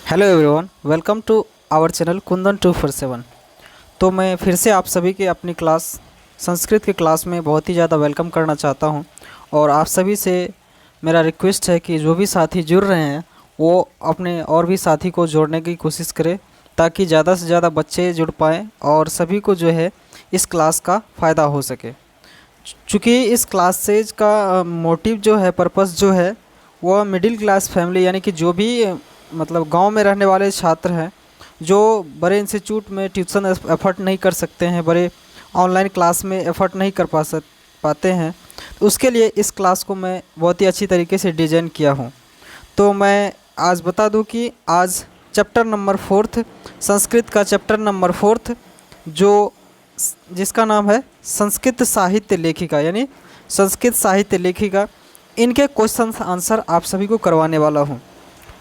Hello everyone, welcome to our channel Kundan 247। तो मैं फिर से आप सभी के अपनी क्लास संस्कृत की क्लास में बहुत ही ज़्यादा वेलकम करना चाहता हूं। और आप सभी से मेरा रिक्वेस्ट है कि जो भी साथी जुड़ रहे हैं वो अपने और भी साथी को जोड़ने की कोशिश करें, ताकि ज़्यादा से ज़्यादा बच्चे जुड़ पाएँ और सभी को जो है इस क्लास का फ़ायदा हो सके। चूँकि इस क्लासेज का मोटिव जो है, पर्पस जो है, वह मिडिल क्लास फैमिली यानी कि जो भी मतलब गांव में रहने वाले छात्र हैं, जो बड़े इंस्टीट्यूट में ट्यूशन एफर्ट नहीं कर सकते हैं, बड़े ऑनलाइन क्लास में एफर्ट नहीं कर पाते हैं, तो उसके लिए इस क्लास को मैं बहुत ही अच्छी तरीके से डिज़ाइन किया हूँ। तो मैं आज बता दूं कि आज चैप्टर नंबर 4 संस्कृत का चैप्टर नंबर 4 जो जिसका नाम है संस्कृत साहित्य लेखिका यानी संस्कृत साहित्य लेखिका, इनके क्वेश्चन आंसर आप सभी को करवाने वाला हूँ।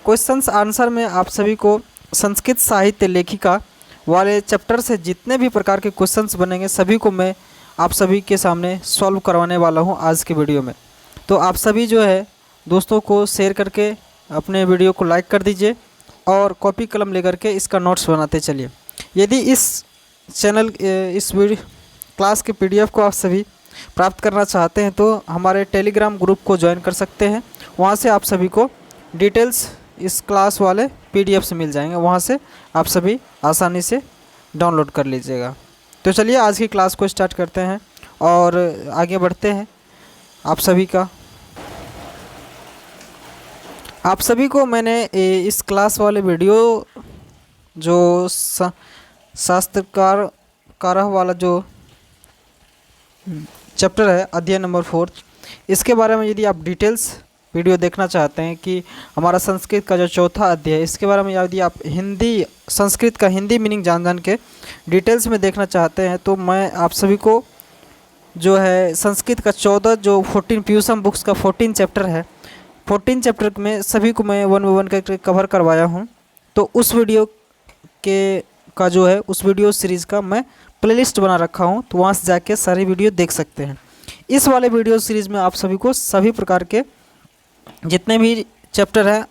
क्वेश्चंस आंसर में आप सभी को संस्कृत साहित्य लेखिका वाले चैप्टर से जितने भी प्रकार के क्वेश्चंस बनेंगे सभी को मैं आप सभी के सामने सॉल्व करवाने वाला हूं आज के वीडियो में। तो आप सभी जो है दोस्तों को शेयर करके अपने वीडियो को लाइक कर दीजिए और कॉपी कलम लेकर के इसका नोट्स बनाते चलिए। यदि इस चैनल इस वीडियो क्लास के PDF को आप सभी प्राप्त करना चाहते हैं तो हमारे टेलीग्राम ग्रुप को ज्वाइन कर सकते हैं। वहाँ से आप सभी को डिटेल्स इस क्लास वाले PDF से मिल जाएंगे, वहाँ से आप सभी आसानी से डाउनलोड कर लीजिएगा। तो चलिए आज की क्लास को स्टार्ट करते हैं और आगे बढ़ते हैं। आप सभी को मैंने इस क्लास वाले वीडियो जो शास्त्रकार कारह वाला जो चैप्टर है अध्याय नंबर 4, इसके बारे में यदि आप डिटेल्स वीडियो देखना चाहते हैं कि हमारा संस्कृत का जो चौथा अध्याय है इसके बारे में यदि आप संस्कृत का हिंदी मीनिंग जान के डिटेल्स में देखना चाहते हैं तो मैं आप सभी को जो है संस्कृत का 14 जो 14 पीयूषम बुक्स का 14 चैप्टर है, 14 चैप्टर में सभी को मैं 1 बाय 1 करके कवर करवाया हूं। तो उस वीडियो का जो है उस वीडियो सीरीज़ का मैं प्लेलिस्ट बना रखा हूँ, तो वहाँ से जाके सारी वीडियो देख सकते हैं। इस वाले वीडियो सीरीज़ में आप सभी को सभी प्रकार के जितने भी चैप्टर हैं,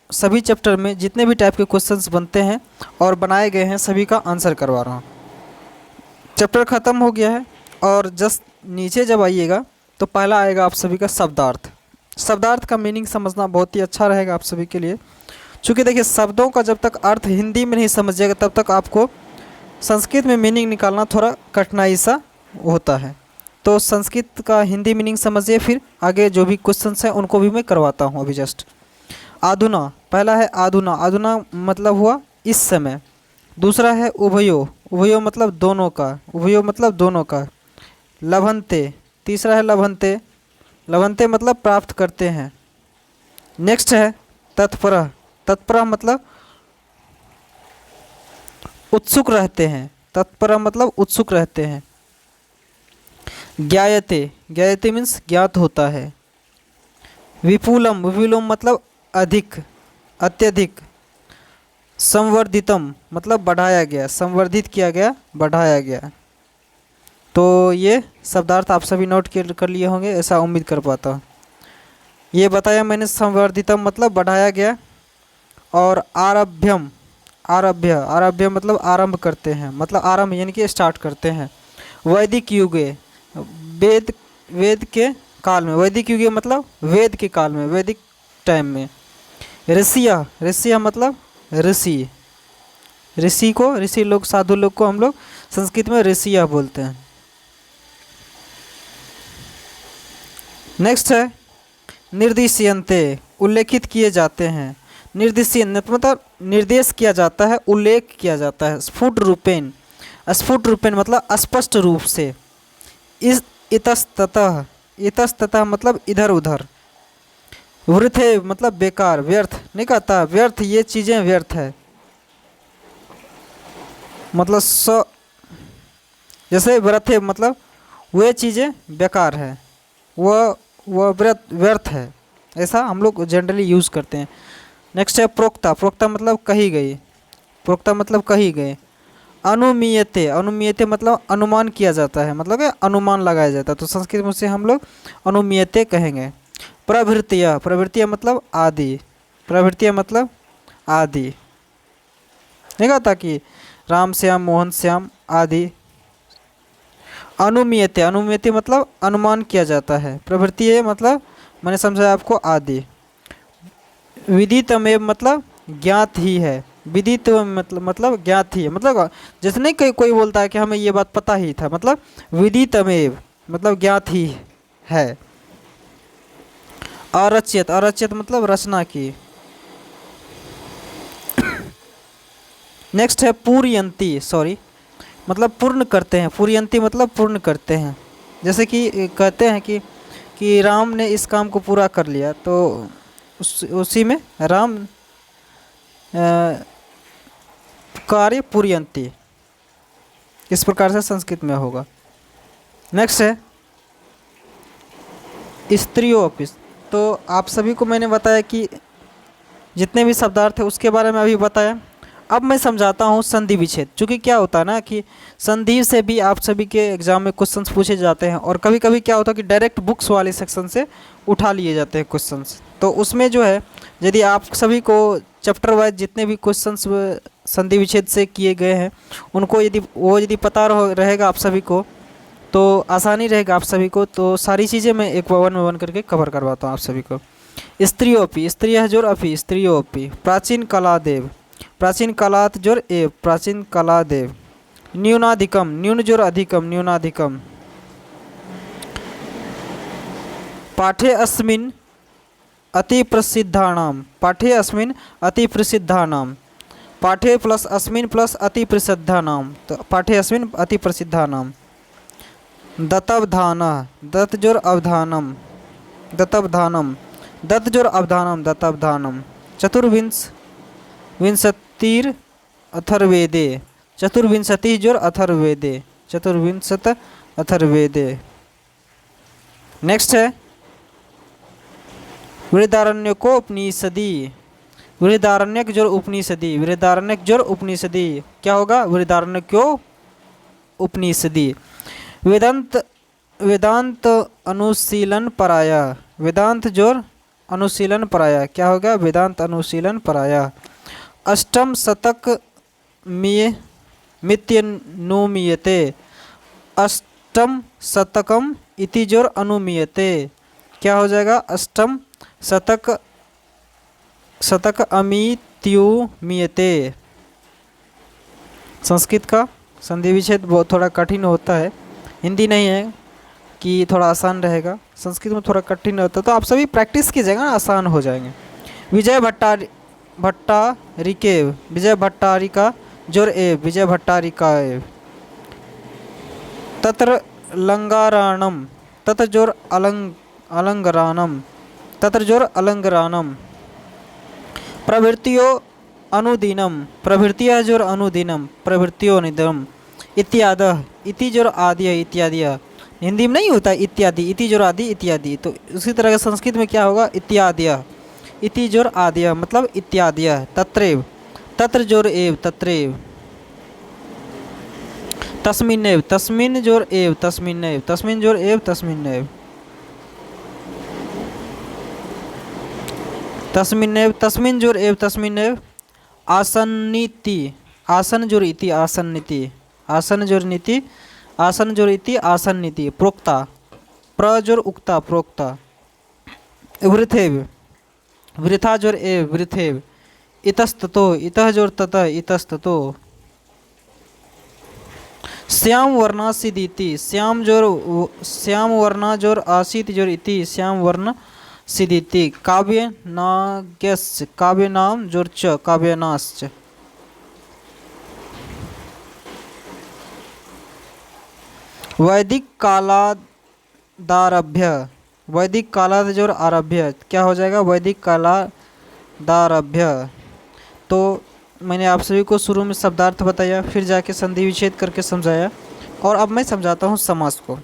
सभी चैप्टर में जितने भी टाइप के क्वेश्चंस बनते हैं और बनाए गए हैं सभी का आंसर करवा रहा हूँ। चैप्टर ख़त्म हो गया है और जस्ट नीचे जब आइएगा तो पहला आएगा आप सभी का शब्दार्थ। शब्दार्थ का मीनिंग समझना बहुत ही अच्छा रहेगा आप सभी के लिए, क्योंकि देखिए शब्दों का जब तक अर्थ हिंदी में नहीं समझिएगा तब तक आपको संस्कृत में मीनिंग निकालना थोड़ा कठिनाई सा होता है। तो संस्कृत का हिंदी मीनिंग समझिए, फिर आगे जो भी क्वेश्चंस हैं उनको भी मैं करवाता हूँ अभी जस्ट। आधुना, पहला है आधुना। आधुना मतलब हुआ इस समय। दूसरा है उभयो। उभयो मतलब दोनों का। उभयो मतलब दोनों का। लभंते, तीसरा है लभंते। लभंते मतलब प्राप्त करते हैं। नेक्स्ट है तत्परः। तत्परः मतलब उत्सुक रहते हैं। तत्परः मतलब उत्सुक रहते हैं। ज्ञायते, ज्ञायते मीन्स ज्ञात होता है। विपुलम, विपुलम मतलब अधिक, अत्यधिक। संवर्धितम मतलब बढ़ाया गया, संवर्धित किया गया, बढ़ाया गया। तो ये शब्दार्थ आप सभी नोट कर लिए होंगे, ऐसा उम्मीद कर पाता हूँ। ये बताया मैंने, संवर्धितम मतलब बढ़ाया गया। और आरभ्यम, आरभ्य, आरभ्य मतलब आरंभ करते हैं, मतलब आरंभ यानी कि स्टार्ट करते हैं। वैदिक युगे, वेद के काल में। वैदिक युग मतलब वेद के काल में, वैदिक टाइम में। ऋषिया, ऋषिया मतलब ऋषि। ऋषि लोग, साधु लोग को हम लोग संस्कृत में ऋषिया बोलते हैं। नेक्स्ट है निर्दिश्यन्ते, उल्लेखित किए जाते हैं। निर्दिश्यन्ते मतलब निर्देश किया जाता है, उल्लेख किया जाता है। स्फुट रूपेण, स्फुट रूपेण मतलब स्पष्ट रूप से। इस इतस्ततः, इतस्ततः मतलब इधर उधर। वृथे मतलब बेकार, व्यर्थ नहीं कहता, व्यर्थ, ये चीज़ें व्यर्थ है मतलब जैसे वृथे मतलब वे चीज़ें बेकार है, वह व्यर्थ है, ऐसा हम लोग जनरली यूज़ करते हैं। नेक्स्ट है प्रोक्ता। प्रोक्ता मतलब कही गई। प्रोक्ता मतलब कही गई। अनुमीयते, अनुमीयते मतलब अनुमान किया जाता है, मतलब अनुमान लगाया जाता है, तो संस्कृत में उसे हम लोग अनुमीयते कहेंगे। प्रवृत्तियाँ, प्रवृत्तियाँ मतलब आदि। प्रवृत्तियाँ मतलब आदि। नहीं कहता कि राम श्याम मोहन श्याम आदि। अनुमीयते, अनुमीयते मतलब अनुमान किया जाता है। प्रवृत्ति है मतलब मैंने समझाया आपको आदि। विदितमेव मतलब ज्ञात ही है। विदित मतलब ज्ञात ही है, मतलब जैसे नहीं कोई बोलता है कि हमें ये बात पता ही था, मतलब विदितमेव मतलब ज्ञात ही है। अरचित, अरचित मतलब रचना की। नेक्स्ट है पूर्यंती, सॉरी मतलब पूर्ण करते हैं। पूर्यंती मतलब पूर्ण करते हैं। जैसे कि कहते हैं कि राम ने इस काम को पूरा कर लिया, तो उसी में राम कार्य पूर्यंती, इस प्रकार से संस्कृत में होगा। नेक्स्ट है स्त्रियों ऑफिस। तो आप सभी को मैंने बताया कि जितने भी शब्दार्थ है उसके बारे में अभी बताया। अब मैं समझाता हूँ संधि विच्छेद। चूँकि क्या होता है ना कि संधि से भी आप सभी के एग्जाम में क्वेश्चंस पूछे जाते हैं, और कभी कभी क्या होता है कि डायरेक्ट बुक्स वाले सेक्शन से उठा लिए जाते हैं क्वेश्चंस। तो उसमें जो है यदि आप सभी को चैप्टर वाइज जितने भी क्वेश्चंस संधि विच्छेद से किए गए हैं उनको यदि पता रहेगा आप सभी को, तो आसानी रहेगा आप सभी को। तो सारी चीज़ें मैं एक वन वन करके कवर करवाता हूँ आप सभी को। स्त्रियोपि, स्त्री है जोर अपि, स्त्रियोपि। प्राचीन कला देव, प्राचीन कालात जोर एव, प्राचीन कला देव। न्यूनाधिकम, न्यून जोर अधिकम, न्यूनाधिकम। पाठे अस्मिन् अति प्रसिद्धानाम, पाठे अस्मिन् अति प्रसिद्धानाम। पाठे प्लस अस्मिन् प्लस अति प्रसिद्धानाम, तो पाठे अस्मिन् अति प्रसिद्धानाम। दत्तवधान, दत्त जोर अवधानम, दत्तवधानम। दत्त जोर अवधानम, दत्तवधानम। विंशतिर अथर्वेदे, चतुर्विंशति जोर अथर्वेदे, चतुर्विंशत अथर्वेदे। नेक्स्ट है बृहदारण्यकोपनिषदि, बृहदारण्यक जोर उपनिषदि, बृहदारण्यक जोर उपनिषदि। क्या होगा? बृहदारण्यको उपनिषदि। वेदांत, वेदांत अनुशीलन पराया, वेदांत जोर अनुशीलन पराया। क्या होगा? वेदांत अनुशीलन पराया। अष्टम शतक मित्यनुमीयते, अष्टम शतकम इति जोर अनुमीयते। क्या हो जाएगा? अष्टम शतक, शतक अमित्युमीयते। संस्कृत का संधि विच्छेद बहुत थोड़ा कठिन होता है, हिंदी नहीं है कि थोड़ा आसान रहेगा, संस्कृत में थोड़ा कठिन होता है। तो आप सभी प्रैक्टिस कीजिएगा ना, आसान हो जाएंगे। विजय भट्टारिकेव, विजय भट्टारिका जोर एव, विजय भट्टारिका एव। तत्र लंगाराणम, तत्र जोर अलंगरानम, तत्र जोर अलंगरानम। प्रवृत्तियों अनुदिनम, प्रवृत्तियाँ जोर अनुदिनम, प्रवृत्तियों निदम। इत्यादि, इति जोर आदि, इत्यादि। हिंदी में नहीं होता इत्यादि, इति जोर आदि, इत्यादि। तो उसी तरह का संस्कृत में क्या होगा? इत्यादि, इति जोर आदि मतलब इत्यादि। तत्रैव, तत्र जोर एव, तत्रैव। तस्मिन्नेव, तस्मिन् जोर एव, तस्मिन्नेव, तस्मिन् जोर एव, तस्मिन्नेव। तस्मिन्नेव, तस्मिन् जोर एव, तस्मिन्नेव। आसन्निति, आसन जोर इति, आसन्निति, आसन जोर नीति, आसन जोर इति, आसन्निति। प्रोक्ता, प्र जोर उक्ता, प्रोक्ता। वृथेव, वृथा जोर एव, वृथेव। इतस्ततो, इतः जोर ततः, इतस्ततो। श्याम वर्णा सिदिति, श्याम जोर, श्याम वर्णा जोर आसीत जोर इति, श्याम वर्ण सिदिति। काव्य नाग्यस्य, काव्य नाम जोर च, काव्य नाश्च। वैदिक कालादारभ्य, वैदिक कालाद जोर आरभ्य। क्या हो जाएगा? वैदिक कालादारभ्य। तो मैंने आप सभी को शुरू में शब्दार्थ बताया, फिर जाके संधि विच्छेद करके समझाया, और अब मैं समझाता हूँ समास को।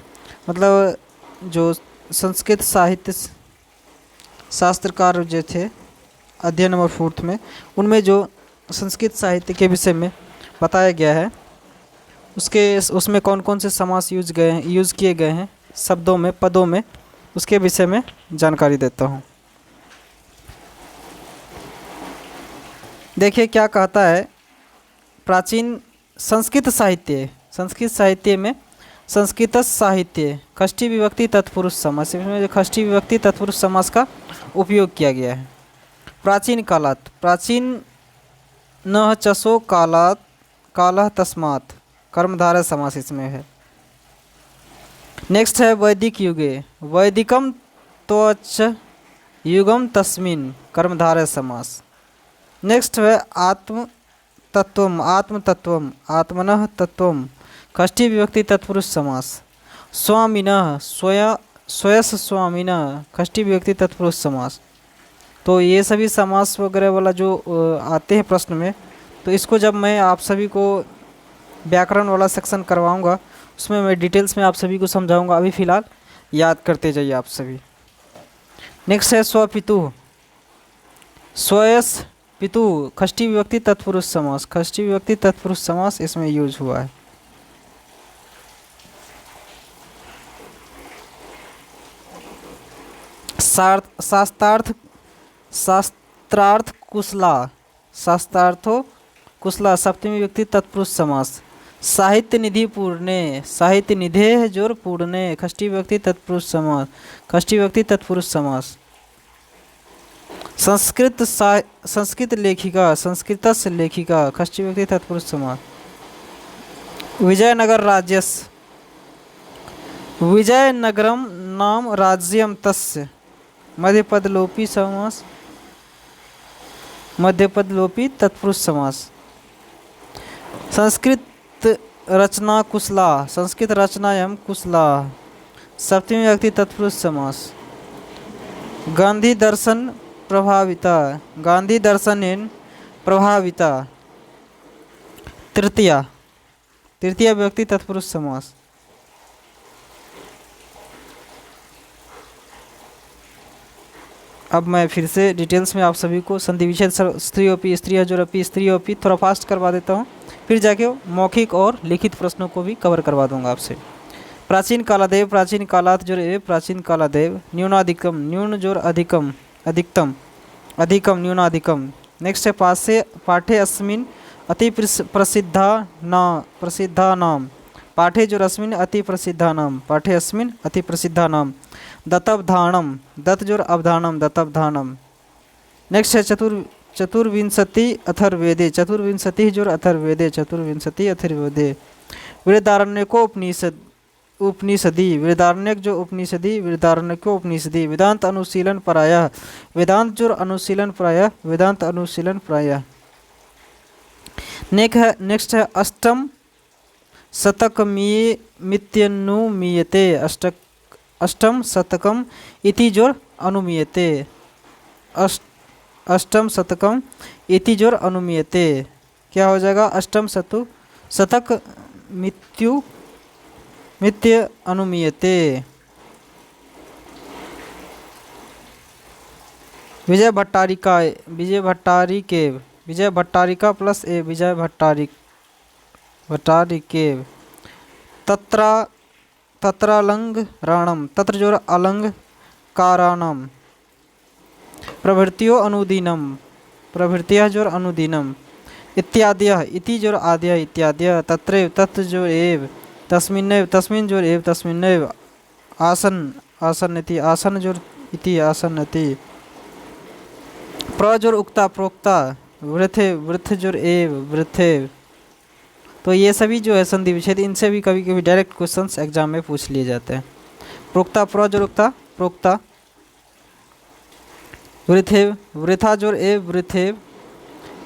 मतलब जो संस्कृत साहित्य शास्त्रकार जो थे अध्ययन नंबर 4 में, उनमें जो संस्कृत साहित्य के विषय में बताया गया है उसमें कौन कौन से समास यूज़ किए गए हैं शब्दों में, पदों में, उसके विषय में जानकारी देता हूँ। देखिए क्या कहता है प्राचीन संस्कृत साहित्य में संस्कृत साहित्य षष्ठी विभक्ति तत्पुरुष समास, इसमें जो षष्ठी विभक्ति तत्पुरुष समास का उपयोग किया गया है। प्राचीन कालात, प्राचीन न चसो कालात कालः तस्मात्, कर्मधारय समास इसमें है। नेक्स्ट है वैदिक युगे, वैदिकम त्वच युगम तस्मिन्, कर्मधारय समास। नेक्स्ट है आत्म तत्वम, आत्म तत्वम, आत्मनः तत्वम, षष्ठी विभक्ति तत्पुरुष समास। स्वामिनः, स्वयस स्वामिनः, षष्ठी विभक्ति तत्पुरुष समास। तो ये सभी समास वगैरह वाला जो आते हैं प्रश्न में, तो इसको जब मैं आप सभी को व्याकरण वाला सेक्शन करवाऊंगा उसमें मैं डिटेल्स में आप सभी को समझाऊंगा। अभी फ़िलहाल याद करते जाइए आप सभी। नेक्स्ट है स्वपितु, स्वयस पितु, षष्ठी विभक्ति तत्पुरुष समास, षष्ठी विभक्ति तत्पुरुष समास इसमें यूज हुआ है। शास्त्रार्थ कुशला, शास्त्रार्थो कुशला, सप्तमी विभक्ति तत्पुरुष समास। साहित्य निधि पूर्णे, साहित्य निधे जोर पूर्णे, षष्ठी विभक्ति तत्पुरुष समास, षष्ठी विभक्ति तत्पुरुष समास। संस्कृत लेखिका, संस्कृतस्य लेखिका, षष्ठी विभक्ति तत्पुरुष समास। विजयनगर राज्यस्य, विजयनगरम नाम राज्यम तस्य, मध्यपद लोपी समास, मध्यपद लोपी तत्पुरुष समास। संस्कृत रचना कुशला, संस्कृत रचनायां कुशला, सप्तमी विभक्ति तत्पुरुष समास। गांधी दर्शन प्रभाविता, गांधी दर्शनेन प्रभाविता, तृतीया, तृतीया विभक्ति तत्पुरुष समास। अब मैं फिर से डिटेल्स में आप सभी को संधि विच्छेद स्त्रीओपी, स्त्रिया जोरपी, स्त्रीओपी थोड़ा फास्ट करवा देता हूँ, फिर जाके मौखिक और लिखित प्रश्नों को भी कवर करवा दूंगा आपसे। प्राचीन कालादेव, प्राचीन कालात जोर एव, प्राचीन कालादेव। न्यूनाधिकम, न्यून जोर अधिकम, अधिकतम, अधिकम न्यूनाधिकम। नेक्स्ट है पाठे अस्मिन् अति प्रसिद्धा नाम, पाठे जोर अस्मिन् अति प्रसिद्धा नाम, पाठे अस्मिन् अति प्रसिद्धा नाम। दत्तवधानम, दत्त जोर अवधानम, दत्तवधानम। नेक्स्ट है चतुर्विंशति अथर्ववेदे, चतुर्विंशति जोर अथर्ववेदे, चतुर्विंशति अथर्ववेदे। वृहदारण्यको उपनिषदि, वृहदारण्यक जो उपनिषदि, वृहदारण्यको उपनिषदि। वेदांत अनुशीलन प्रायः, वेदांत जोर अनुशीलन प्रायः, वेदांत अनुशीलन प्रायः। नेक्स्ट है अष्टम शतकमित्यनुमीयते, अष्टम शतकम इति जोर अनुमीयते, अष्टम शतकम इति जोर अनुमीयते। क्या हो जाएगा? अष्टम शतक मित्य अनुमीयते। विजय भट्टारिका, विजय भट्टारिके, विजय भट्टारिका प्लस ए, विजय भट्टारिके। तत्रालंग राणम, तत्र जोर अलंग काराणम। प्रभृतियो अनुदीनम, प्रभृतिया जोर अनुदीनम। इत्याद्यः, इति जोर आद्यः, इत्याद्यः। तत्रैव, तत्र जोर एव। तस्मिन्नैव, तस्मिन् जोर एव, तस्मिन्नैव। आसन, आसन्नति, आसन जोर इति, आसन्नति। प्र जोर उक्ता, प्रोक्ता। वृथे, वृथ जोर एव, वृथे। तो ये सभी जो है संधि विच्छेद, इनसे भी कभी कभी डायरेक्ट क्वेश्चंस एग्जाम में पूछ लिए जाते हैं। प्रोक्ता, प्र जोर उक्ता, प्रोक्ता। वृथेव, वृथा जोर एव, वृथेव।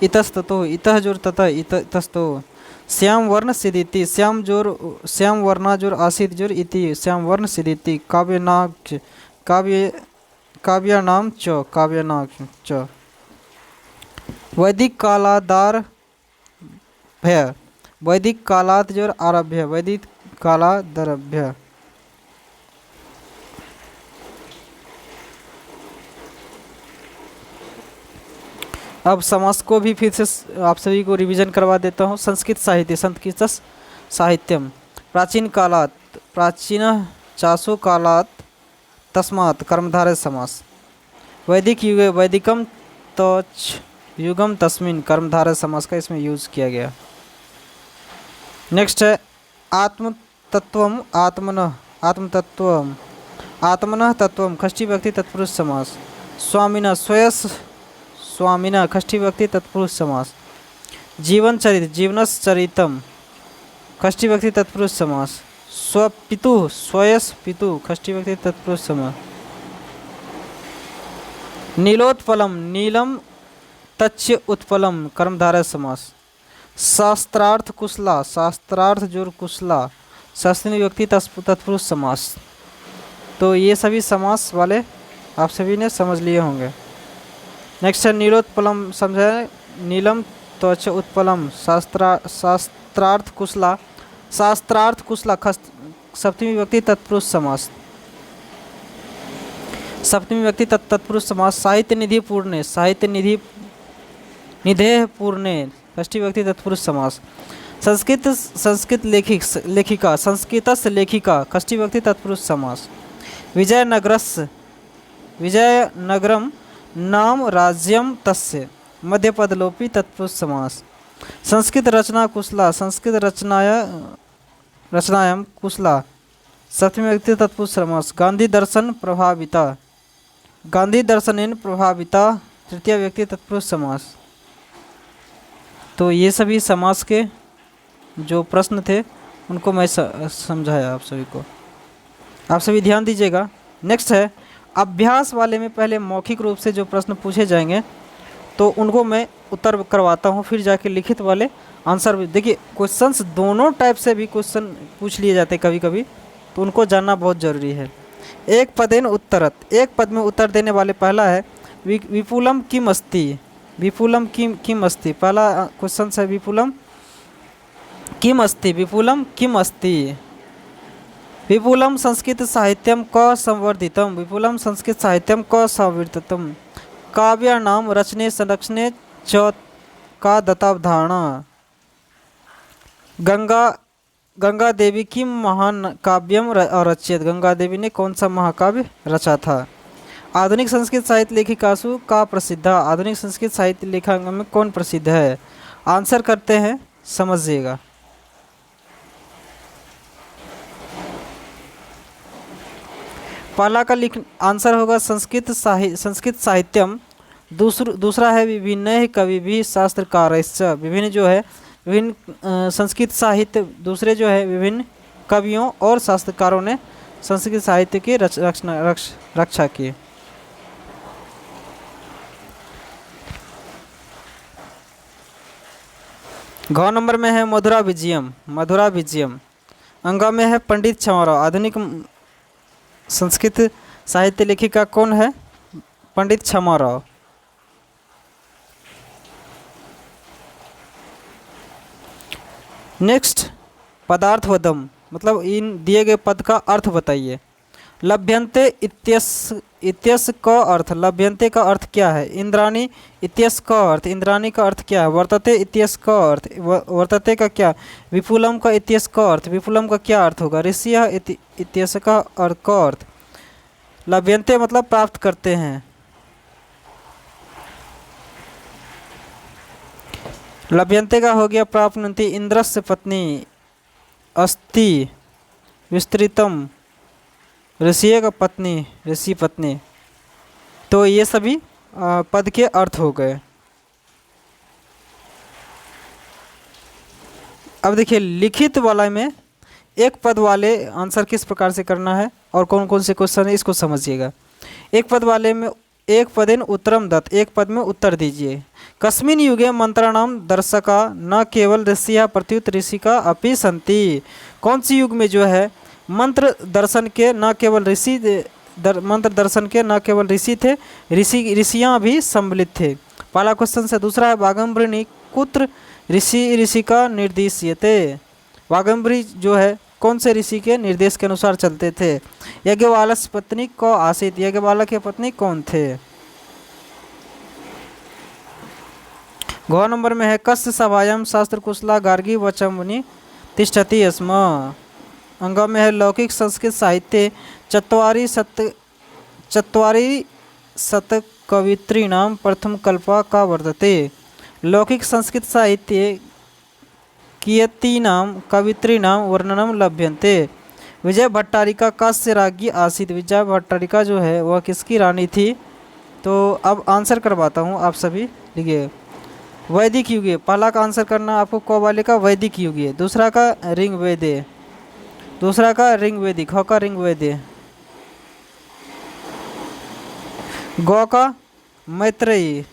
इतस्ततो, इतः जोर ततः, इतस्तो। श्याम वर्ण सिदिति, श्याम वर्णा जोर आसित जोर इति, श्याम वर्ण सिदिति। काव्यनाक्ष, काव्यानाम च, काव्यनाक्ष च। वैदिक कालादारभ्य, वैदिक कालात् जोर आरभ्य, वैदिक कालादारभ्य। अब समास को भी फिर से आप सभी को रिवीजन करवा देता हूँ। संस्कृत साहित्य, संस्कृत साहित्यम। प्राचीन कालात्, प्राचीन चासो कालात्, तस्मात्, कर्मधारय समास। वैदिक युगे, वैदिकम तोच युगम तस्मिन्, कर्मधारय समास का इसमें यूज किया गया। नेक्स्ट है आत्मतत्वम आत्मनः आत्मतत्वम आत्मनः तत्वम षष्ठी व्यक्ति तत्पुरुष समास। स्वामिनः स्वयस स्वामिनः षष्ठी व्यक्ति तत्पुरुष समास। जीवन चरित जीवनस चरितम षष्ठी व्यक्ति तत्पुरुष समास। स्वपितु स्वयस पितु षष्ठी व्यक्ति तत्पुरुष समास। नीलोत्पलम नीलम तच्य उत्पलम कर्मधारय समास। शास्त्रार्थ कुशला शास्त्रार्थ जोर कुशला षष्ठी व्यक्ति तत्पुरुष समास। तो ये सभी समास वाले आप सभी ने समझ लिए होंगे। नेक्स्ट है नीलोत्पलम समझे नीलम त्वच उत्पलम शास्त्रार्थ कुशला सप्तमी व्यक्ति तत्पुरुष समास। सप्तमी व्यक्ति तत्पुरुष समास। साहित्य निधि पूर्णे साहित्य निधि निधेय पूर्णे षष्ठी व्यक्ति तत्पुरुष समास। संस्कृत लेखिका संस्कृतस्य लेखिका षष्ठी व्यक्ति तत्पुरुष समास। विजयनगरम नाम राज्यम तस्य मध्यपदलोपी तत्पुरुष समास। संस्कृत रचना कुशला संस्कृत रचनायाम कुशला सप्तमी व्यक्ति तत्पुरुष समास। गांधी दर्शनेन प्रभाविता तृतीय व्यक्ति तत्पुरुष समास। तो ये सभी समास के जो प्रश्न थे उनको मैं समझाया आप सभी को। आप सभी ध्यान दीजिएगा। नेक्स्ट है अभ्यास वाले में पहले मौखिक रूप से जो प्रश्न पूछे जाएंगे तो उनको मैं उत्तर करवाता हूँ, फिर जाके लिखित वाले आंसर भी। देखिए क्वेश्चंस दोनों टाइप से भी क्वेश्चन पूछ लिए जाते हैं कभी कभी, तो उनको जानना बहुत ज़रूरी है। एक पदेन उत्तरत एक पद में उत्तर देने वाले पहला है विपुलम किम अस्ति विपुलम किम अस्ति। पहला क्वेश्चन है विपुलम किम अस्ति विपुलम किम अस्ति। विपुलम संस्कृत साहित्यम क संवर्धितम विपुलम संस्कृत साहित्यम क संवर्धितम। काव्यानाम रचने संरक्षणे च का दत्तावधारणा। गंगा देवी की महान काव्यम रचित गंगा देवी ने कौन सा महाकाव्य रचा था। आधुनिक संस्कृत साहित्य लेखिकासु का प्रसिद्ध आधुनिक संस्कृत साहित्य लेखक में कौन प्रसिद्ध है। आंसर करते हैं, समझिएगा। पहला का आंसर होगा संस्कृत साहित्यम। दूसरा है विभिन्न कवि भी शास्त्रकारश्च। विभिन्न जो है विभिन्न संस्कृत साहित्य, दूसरे जो है विभिन्न कवियों और शास्त्रकारों ने संस्कृत साहित्य की रक्षा की। घ नंबर में है मधुरा विजयम। अंगा में है पंडित क्षमाराव। आधुनिक संस्कृत साहित्य लेखिका कौन है। पंडित क्षमाराव। नेक्स्ट पदार्थवदम मतलब इन दिए गए पद का अर्थ बताइए। लभ्यन्ते इत्यस्य का अर्थ लभ्यन्ते का अर्थ क्या है। इंद्राणी इत्यस्य का अर्थ इंद्राणी का अर्थ क्या है। वर्तते इत्यस्य का अर्थ वर्तते का क्या। विपुलम का इत्यस्य का अर्थ विपुलम का क्या अर्थ होगा। ऋषियः इत्यस्य का अर्थ लभ्यन्ते मतलब प्राप्त करते हैं। लभ्यन्ते का हो गया प्राप्नुवन्ति। इंद्रस्य पत्नी अस्ति विस्तृतम। ऋषिय का पत्नी ऋषि पत्नी। तो ये सभी पद के अर्थ हो गए। अब देखिए लिखित वाला में एक पद वाले आंसर किस प्रकार से करना है और कौन कौन से क्वेश्चन है इसको समझिएगा। एक पद वाले में एक पदेन उत्तरम दत्त एक पद में उत्तर दीजिए। कस्मिन युगे मंत्राणाम दर्शका न केवल ऋषिया प्रत्युत ऋषिका अपि सन्ति। कौन सी युग में जो है मंत्र दर्शन के न केवल ऋषि थे, ऋषियाँ भी सम्मिलित थे। पहला क्वेश्चन से। दूसरा है वागम्बरिणी कुत्र ऋषिका निर्देश्यते। वागम्बरी जो है कौन से ऋषि के निर्देश के अनुसार चलते थे। यज्ञवालस्य पत्नी को आसित यज्ञवाला के पत्नी कौन थे। घ नंबर में है कस्य सभायाम शास्त्र कुशला गार्गी वचमुनि तिष्ठति स्म। अंग में है लौकिक संस्कृत साहित्य चत्वारि शतकवित्रीणाम प्रथम कल्पा का वर्तते। लौकिक संस्कृत साहित्य कियतीनां कवित्रीणां वर्णनम लभ्यन्ते। विजय भट्टारिका कस्य राज्ञी आसीत्। विजय भट्टारिका जो है वह किसकी रानी थी। तो अब आंसर करवाता हूँ, आप सभी लिखिए। वैदिक युगीय, पहला का आंसर करना आपको क वाले का वैदिक युगीय, दूसरा का ऋग्वेदीय, दूसरा का ऋग्वेदिक, ख का ऋग्वेदीय, गौ का मैत्रेयी।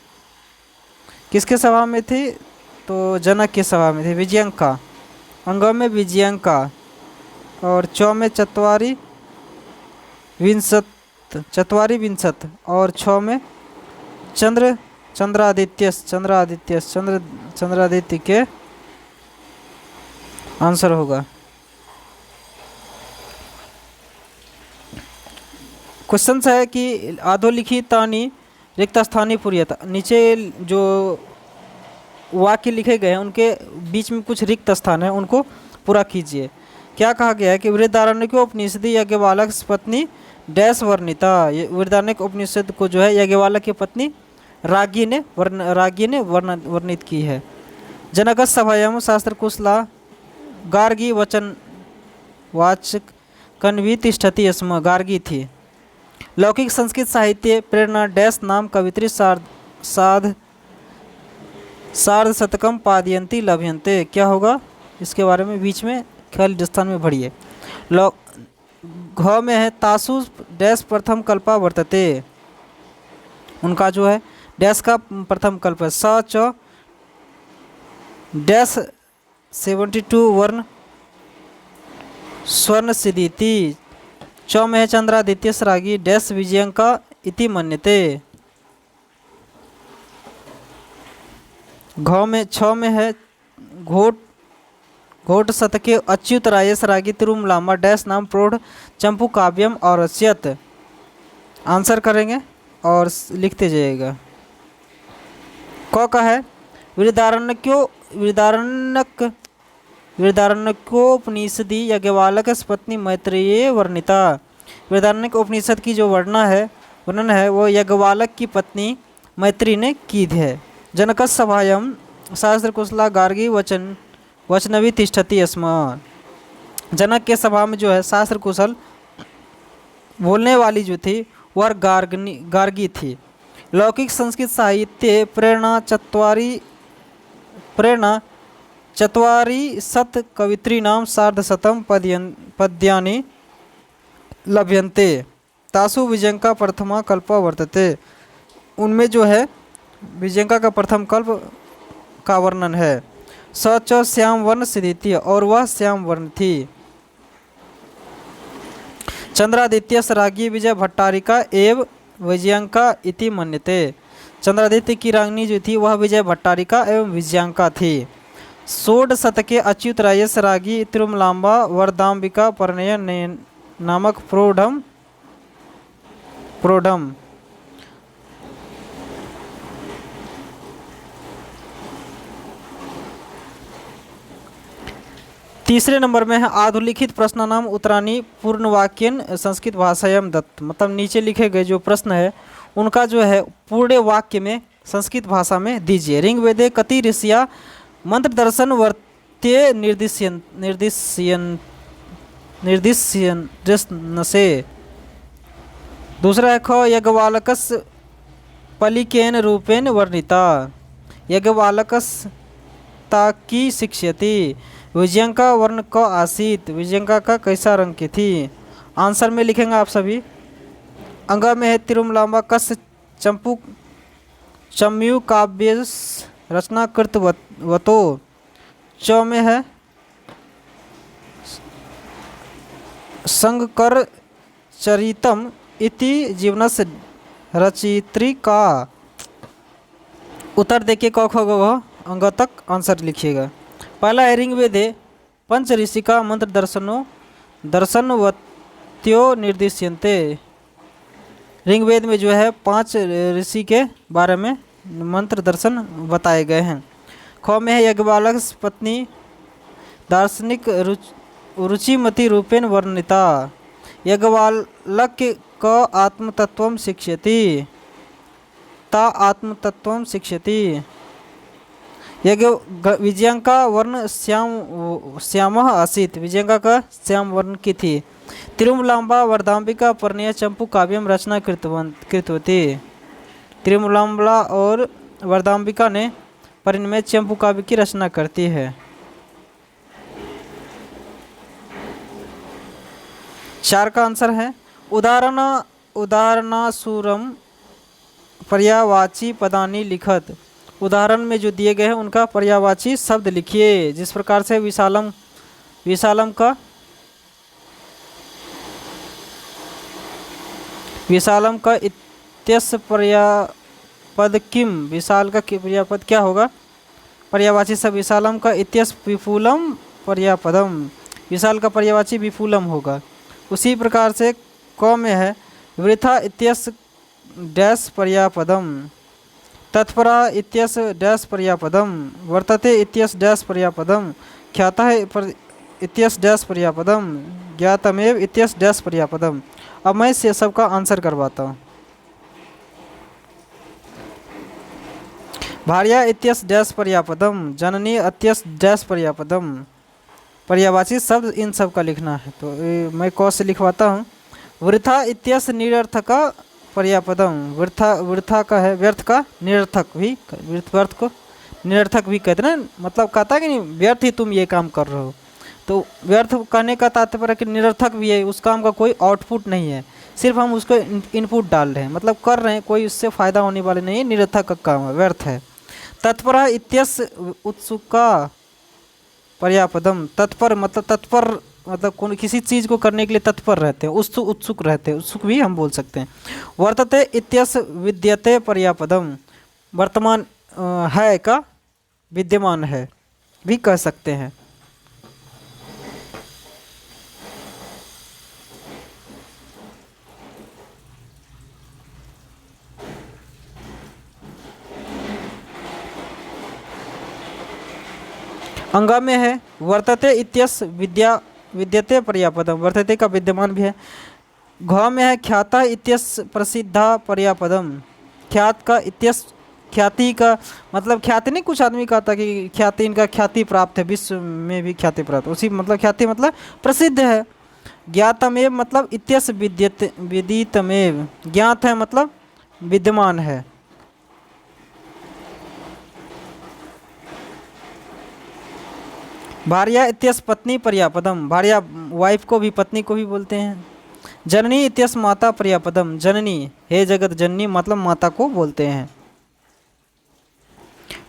किसके सभा में थी, तो जनक की सभा में थी। विजयंका, अंग में विजयंका, और चौ में चत्वारी विंशत, और छः में चंद्रादित्य के आंसर होगा। क्वेश्चन है कि अधोलिखितानि रिक्त स्थानी पूर्यता। नीचे जो वाक्य लिखे गए हैं उनके बीच में कुछ रिक्त स्थान है, उनको पूरा कीजिए। क्या कहा गया है कि वृहदारण्यक उपनिषदि याज्ञवल्क्य पत्नी डैश वर्णिता। वृहदारण्यक उपनिषद को जो है याज्ञवल्क्य की पत्नी राज्ञी ने वर्णित की है। जनक सभायां शास्त्र कुशला गार्गी वचन वाचक कन्वी तिष्ठति स्म। गार्गी थी। लौकिक संस्कृत साहित्य प्रेरणा डैश नाम कवित्री सार्ध शतकम पादयंती लभ्यन्ते। क्या होगा इसके बारे में बीच में खाली स्थान में भरिए। घ में है तासु डैश प्रथम कल्पा वर्तते। उनका जो है डैश का प्रथम कल्प है। स च डैश 72 वर्ण स्वर्ण सिदिति। च में है चंद्रादित्य सरागी डैश विजयंका इति मन्यते। छ में है घोट शतके अच्युत राय सरागी तिरुमलामा डैश नाम प्रौढ़ चंपू काव्यम और रच्यत। आंसर करेंगे और लिखते जाइएगा। क का है वृहदारण्यकोपनिषदि याज्ञवल्क्य पत्नी मैत्रेयी वर्णिता। वृहदारण्यक उपनिषद की जो वर्णन है वो याज्ञवल्क्य की पत्नी मैत्री ने की है। जनक सभायां शास्त्र कुशला गार्गी वचनवी तिष्ठति स्म। जनक के सभा में जो है शास्त्र कुशल बोलने वाली जो थी वह गार्गी थी। लौकिक संस्कृत साहित्य प्रेरणा चत्वारि शत कवित्रीणां सार्धशतं पद्यानि लभ्यन्ते। तासु विजयंका प्रथमा कल्पा वर्तते। उनमें जो है विजयंका का प्रथम कल्प का वर्णन है। स च श्याम वर्ण सिदिति, और वह श्याम वर्ण थी। चंद्रादित्य सरागी विजय भट्टारिका एवं विजयंका इति मन्यते। चंद्रादित्य की रानी जो थी वह विजय भट्टारिका एवं विजयंका थी। षोड शतके अच्युत राय सरागी तिरुमलांबा वरदाम्बिका परिणय नामक प्रौढ़म। तीसरे नंबर में है आधुलिखित प्रश्नानाम उत्तराणी पूर्णवाक्यन संस्कृत भाषायां दत्त। मतलब नीचे लिखे गए जो प्रश्न है उनका जो है पूर्ण वाक्य में संस्कृत भाषा में दीजिए। ऋग्वेदे कति ऋषिया मंत्र दर्शन वर्त्य निर्दिश्यन् से। दूसरा है ख याज्ञवल्क्य पलिकेन रूपेण वर्णिता। याज्ञवल्क्य ताकी शिक्ष्यति। विजयंका वर्ण क आसीत। विजयंका का कैसा रंग की थी। आंसर में लिखेंगे आप सभी। अंग में है तिरुमलांबा कस्य चम्यू काव्य रचना कृतवतो। च में है संगकर चरितम इति जीवनस्य रचित्री का। उत्तर देखिए क ख ग अंग तक आंसर लिखिएगा। पहला है ऋग्वेदे पंच ऋषि का मंत्र दर्शनवत्यो निर्दिश्यन्ते। ऋग्वेद में जो है 5 ऋषि के बारे में मंत्र दर्शन बताए गए हैं। ख में है याज्ञवल्क्य पत्नी दार्शनिक रुचिमती रूपेण वर्णिता। याज्ञवल्क्य क आत्मतत्त्वं शिक्षयति। ता आत्मतत्त्वं शिक्षयति। विजयंका वर्ण श्यामः आसीत्, विजयंका का श्याम वर्ण की थी। तिरुमलांबा वरदाम्बिका परिणय चंपू काव्यम रचना कृतवती। तिरुमलांबा और वरदाम्बिका ने परिणय चंपू काव्य की रचना करती है। 4 का आंसर है उदाहरणासुरम पर्यायवाची पदानी लिखत। उदाहरण में जो दिए गए हैं उनका पर्यायवाची शब्द लिखिए। जिस प्रकार से विशालम का इत्यस्य पर्यायपद किम, विशाल का पर्यायपद क्या होगा? पर्यायवाची शब्द विशालम का इत्यस्य विपुलम पर्यायपदम, विशाल का पर्यायवाची विपुलम होगा। उसी प्रकार से क में है वृथा इत्यस्य डैश पर्यायपदम, तत्परा इत्यस्य डैश पर्यायपदम, वर्तते इत्यस्य डैश पर्यायपदम, ख्यातः इत्यस्य डैश पर्यायपदम, ज्ञातमेव इत्यस्य डैश पर्यायपदम। अब मैं इस सबका आंसर करवाता हूँ। भार्या इत्यस्य डैश पर्यायपदम, जननी इत्यस्य डैश पर्यायपदम। पर्यायवाची शब्द इन सब का लिखना है, तो मैं क से लिखवाता हूँ। वृथा इत्यस्य निरर्थक पर्यायपदम, वृथा का है व्यर्थ का निरर्थक भी, व्यर्थ को निरर्थक भी कहते हैं ना, मतलब कहता है कि नहीं व्यर्थ ही तुम ये काम कर रहे हो। तो व्यर्थ कहने का तात्पर्य कि निरर्थक भी है, उस काम का कोई आउटपुट नहीं है, सिर्फ हम उसको इनपुट डाल रहे हैं, मतलब कर रहे हैं, कोई उससे फ़ायदा होने वाले नहीं है, निरर्थक का काम है, व्यर्थ है। तत्पर इत्यस्य उत्सुका पर्यायपदम, तत्पर मतलब कौन किसी चीज़ को करने के लिए तत्पर रहते हैं, उत्सुक रहते हैं, उत्सुक भी हम बोल सकते हैं। वर्तते इत्यस्य विद्यते पर्यायपदम, वर्तमान है का विद्यमान है भी कह सकते हैं। अंगा में है वर्तते इत्यस्य विद्यते पर्यायपदम, वर्तते का विद्यमान भी है। घ में है ख्याता इत्यस्य प्रसिद्धा पर्यायपदम, ख्यात का इत्यस्य ख्याति का मतलब ख्याति नहीं, कुछ आदमी कहता कि ख्याति इनका ख्याति प्राप्त है, विश्व में भी ख्याति प्राप्त, उसी मतलब ख्याति मतलब प्रसिद्ध है। ज्ञातमेव मतलब इत्यस्य विदितमेव, ज्ञात है मतलब विद्यमान है। भार्या इत्यस्य पत्नी पर्यायपदम, भार्या वाइफ को भी पत्नी को भी बोलते हैं। जननी इत्यस्य माता पर्यायपदम, जननी हे जगत जननी मतलब माता को बोलते हैं।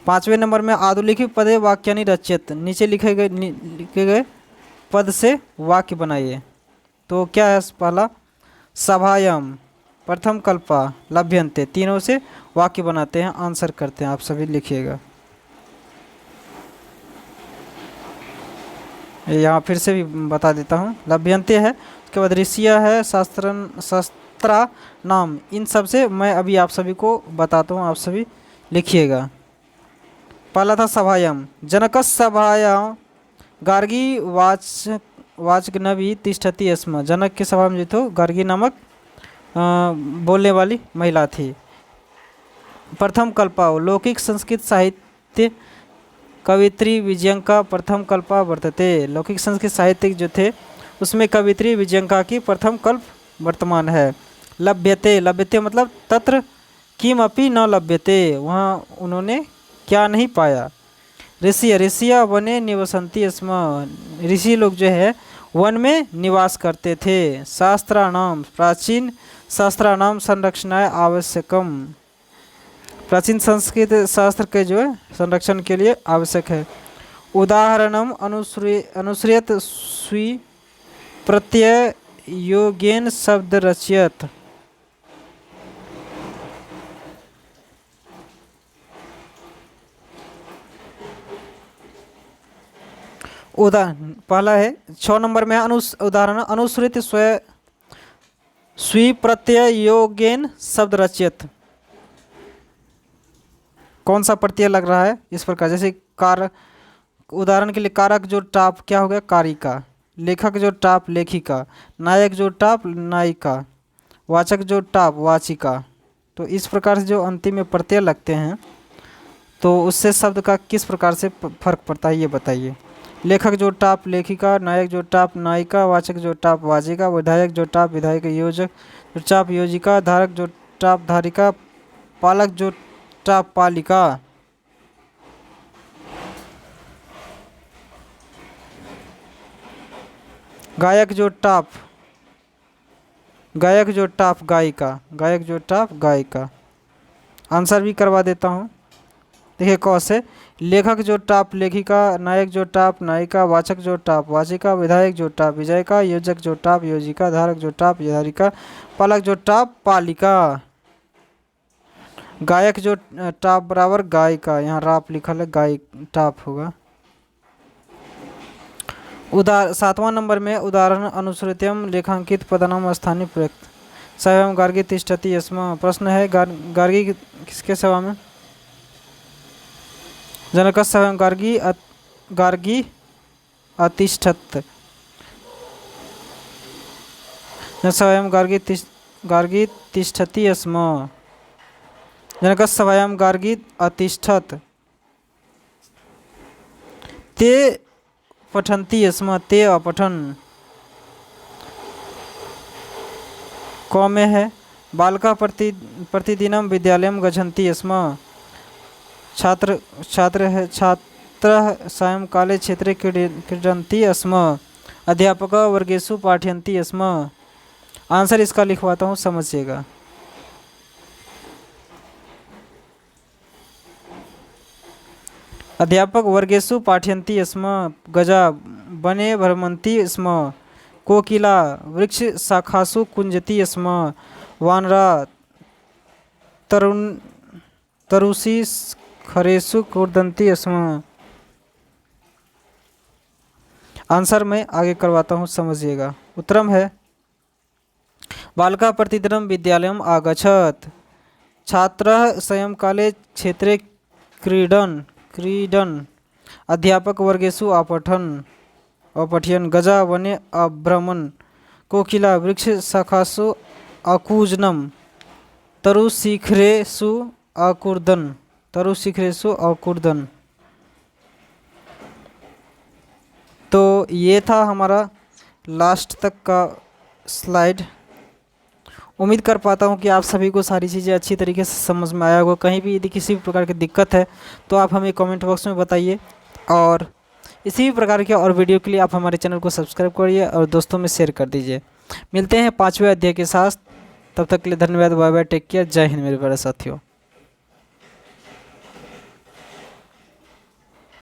5वें नंबर में आदुलिखित पदे वाक्यानि रच्यत, नीचे लिखे गए पद से वाक्य बनाइए। तो क्या है पहला? सभायाम, प्रथम कल्पा, लभ्यन्ते, तीनों से वाक्य बनाते हैं, आंसर करते हैं। आप सभी लिखिएगा। यहाँ फिर से भी बता देता हूँ। लभ्यन्ते है, उसके बाद ऋषिया है, शस्त्रा नाम, इन सब से मैं अभी आप सभी को बताता हूँ, आप सभी लिखिएगा। पहला था सभायाम, जनकस सभायाम गार्गी वाचग्नवी तिष्ठति स्म, जनक की सभा में जो तो गार्गी नामक बोलने वाली महिला थी। प्रथम कल्पा, लौकिक संस्कृत साहित्य कवित्री विजयंका प्रथम कल्पा वर्तते, लौकिक संस्कृत साहित्य जो थे उसमें कवित्री विजयंका की प्रथम कल्प वर्तमान है। लभ्यते, लभ्यते मतलब तत्र किमपि न लभ्यते, वहाँ उन्होंने क्या नहीं पाया। ऋषिया वने निवसन्ति स्म, ऋषि लोग जो है वन में निवास करते थे। शास्त्राणाम, प्राचीन शास्त्राणाम संरक्षणाय आवश्यकम, प्राचीन संस्कृत शास्त्र के जो है संरक्षण के लिए आवश्यक है। उदाहरणम अनुसृत स्वी प्रत्यय योगेन शब्द रचयत, उदाहरण पहला है 6 नंबर में उदाहरण अनुसृत स्वी प्रत्यय योगेन शब्द रचयत, कौन सा प्रत्यय लग रहा है इस प्रकार, जैसे कार, उदाहरण के लिए कारक जो टाप क्या हो गया कारिका, लेखक जो टाप लेखिका, नायक जो टाप नायिका, वाचक जो टाप वाचिका। तो इस प्रकार से जो अंतिम में प्रत्यय लगते हैं तो उससे शब्द का किस प्रकार से फर्क पड़ता है ये बताइए। लेखक जो टाप लेखिका, नायक जो टाप नायिका, वाचक जो टाप वाचिका, विधायक जो टाप विधायक, योजक जो टाप योजिका, धारक जो टाप धारिका, पालक जो टाप पालिका। गायक जो टाप गायिका, गायक जो टाप गायिका। आंसर भी करवा देता हूँ, देखिए क से। लेखक जो टाप लेखिका, नायक जो टाप नायिका, वाचक जो टाप वाचिका, विधायक जो टाप विधायिका, योजक जो टाप योजिका, धारक जो टाप धारिका, पालक जो टाप पालिका। गायक जो टाप बराबर गायिका, यहाँ राप लिखल है, गाय टाप होगा। 7वां नंबर में उदाहरण अनुसृत्यम लेखांकित पदनाम स्थानीय प्रयुक्त सवयं गार्गी तिष्ठति यस्मा। प्रश्न है गार्गी किसके सभा में? जनक सवयं गार्गी अतिष्ठत, सवयं गार्गी तिष्ठति यस्मा। जनक सवयं गार्गी अतिष्ठत, ते पठन्ति यस्मा, ते अपठन। क में है बालका प्रतिदिनम विद्यालयम गच्छन्ति यस्मा। छात्र सायंकाले क्षेत्रे क्रीडन्ति स्म। अध्यापक वर्गेषु पाठयन्ति स्म। आंसर इसका लिखवाता हूँ, समझिएगा। अध्यापक वर्गेषु पाठयन्ति स्म, गजा वने भ्रमन्ति स्म, कोकिला वृक्ष शाखासु कुंजति स्म, वानरा तरुषि खरेसु कूर्दन्ति स्म। आंसर मैं आगे करवाता हूँ, समझिएगा। उत्तरम है बालका प्रतिदिनं विद्यालयम् आगच्छत्, छात्रः सायंकाले क्षेत्रे क्रीडन, अध्यापक वर्गेषु अपठयन्, गजा वने अभ्रमन्, कोकिला वृक्ष शाखासु अकूजनम, तरुशिखरेषु अकूर्दन। तो ये था हमारा लास्ट तक का स्लाइड। उम्मीद कर पाता हूँ कि आप सभी को सारी चीज़ें अच्छी तरीके से समझ में आया होगा। कहीं भी यदि किसी भी प्रकार की दिक्कत है तो आप हमें कमेंट बॉक्स में बताइए, और इसी प्रकार के और वीडियो के लिए आप हमारे चैनल को सब्सक्राइब करिए और दोस्तों में शेयर कर दीजिए। मिलते हैं 5वें अध्याय के साथ, तब तक के लिए धन्यवाद, बाय बाय, टेक केयर, जय हिंद मेरे प्यारे साथियों।